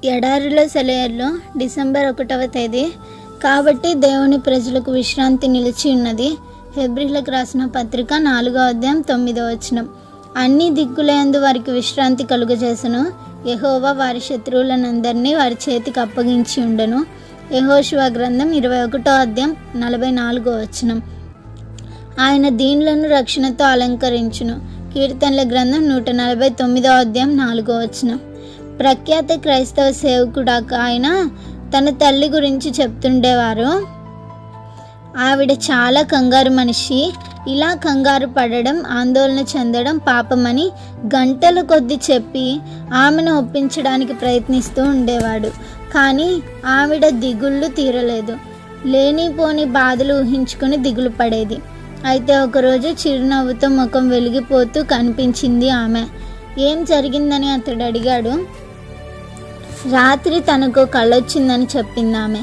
ఎడారిలో సెలయర్లో డిసెంబర్ 1వ తేదీ. కాబట్టి దేవుని ప్రజలకు విశ్రాంతి నిలిచి ఉన్నది. హెబ్రీలకు రాసిన పత్రిక 4వ అధ్యాయం 9వ వచనం. అన్ని దిక్కులందు వారికి విశ్రాంతి కలుగజేసను. యెహోవా వారి శత్రువులనందరినీ వారి చేతికి అప్పగించి ఉండను. యెహోషువ గ్రంథం 21వ అధ్యాయం 44వ వచనం. ఆయన దీనులను రక్షణతో అలంకరించును. కీర్తనల గ్రంథం 149వ అధ్యాయం 4వ వచనం. ప్రఖ్యాత క్రైస్తవ సేవకుడాక ఆయన తన తల్లి గురించి చెప్తుండేవారు, ఆవిడ చాలా కంగారు మనిషి. ఇలా కంగారు పడడం, ఆందోళన చెందడం పాపమని గంటల కొద్దీ చెప్పి ఆమెను ఒప్పించడానికి ప్రయత్నిస్తూ ఉండేవాడు. కానీ ఆవిడ దిగుళ్ళు తీరలేదు. లేనిపోని బాధలు ఊహించుకొని దిగులు పడేది. అయితే ఒకరోజు చిరునవ్వుతో ముఖం వెలిగిపోతూ కనిపించింది ఆమె. ఏం జరిగిందని అతడు అడిగాడు. రాత్రి తనకు కళ వచ్చిందని చెప్పింది ఆమె.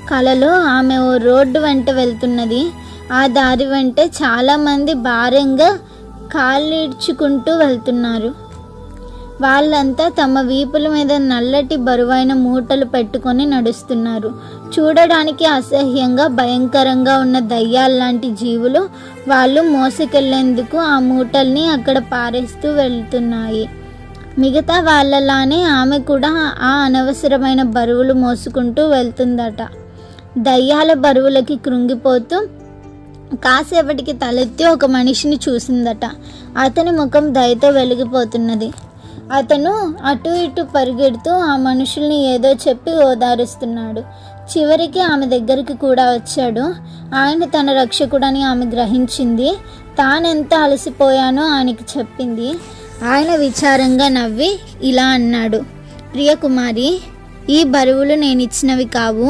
కళలో ఆమె ఓ రోడ్డు వెంట వెళ్తున్నది. ఆ దారి వెంటే చాలామంది భారంగా కాళ్ళీడ్చుకుంటూ వెళ్తున్నారు. వాళ్ళంతా తమ వీపుల మీద నల్లటి బరువైన మూటలు పెట్టుకొని నడుస్తున్నారు. చూడడానికి అసహ్యంగా భయంకరంగా ఉన్న దయ్యాల్లాంటి జీవులు వాళ్ళు మోసుకెళ్లేందుకు ఆ మూటల్ని అక్కడ పారేస్తూ వెళ్తున్నాయి. మిగతా వాళ్ళలానే ఆమె కూడా ఆ అనవసరమైన బరువులు మోసుకుంటూ వెళ్తుందట. దయ్యాల బరువులకి కృంగిపోతూ కాసేపటికి తలెత్తి ఒక మనిషిని చూసిందట. అతని ముఖం దయతో వెలిగిపోతున్నది. అతను అటు ఇటు పరిగెడుతూ ఆ మనుషుల్ని ఏదో చెప్పి ఓదారుస్తున్నాడు. చివరికి ఆమె దగ్గరికి కూడా వచ్చాడు. ఆయన తన రక్షకుడని ఆమె గ్రహించింది. తానెంత అలసిపోయానో ఆయనకి చెప్పింది. ఆయన విచారంగా నవ్వి ఇలా అన్నాడు, ప్రియ కుమారి, ఈ బరువులు నేను ఇచ్చినవి కావు.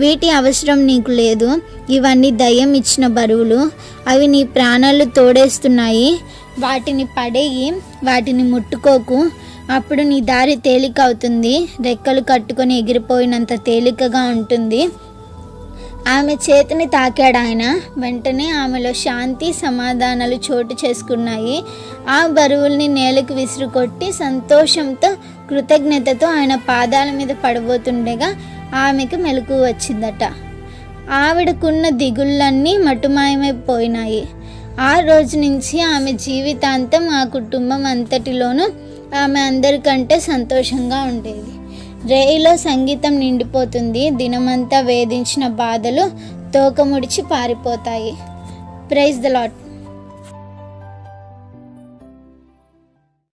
వీటి అవసరం నీకు లేదు. ఇవన్నీ దయ్యం ఇచ్చిన బరువులు. అవి నీ ప్రాణాలు తోడేస్తున్నాయి. వాటిని పడేయి, వాటిని ముట్టుకోకు. అప్పుడు నీ దారి తేలిక అవుతుంది. రెక్కలు కట్టుకొని ఎగిరిపోయినంత తేలికగా ఉంటుంది. ఆమె చేతిని తాకాడు ఆయన. వెంటనే ఆమెలో శాంతి సమాధానాలు చోటు చేసుకున్నాయి. ఆ బరువుల్ని నేలకు విసిరుకొట్టి సంతోషంతో కృతజ్ఞతతో ఆయన పాదాల మీద పడబోతుండగా ఆమెకు మెలకువ వచ్చిందట. ఆవిడకున్న దిగుళ్ళన్నీ మటుమాయమైపోయినాయి. ఆ రోజు నుంచి ఆమె జీవితాంతం ఆ కుటుంబం అంతటిలోనూ ఆమె అందరికంటే సంతోషంగా ఉండేది. రేయిలో సంగీతం నిండిపోతుంది. దినమంతా వేధించిన బాధలు తోకముడిచి పారిపోతాయి. Praise the lord.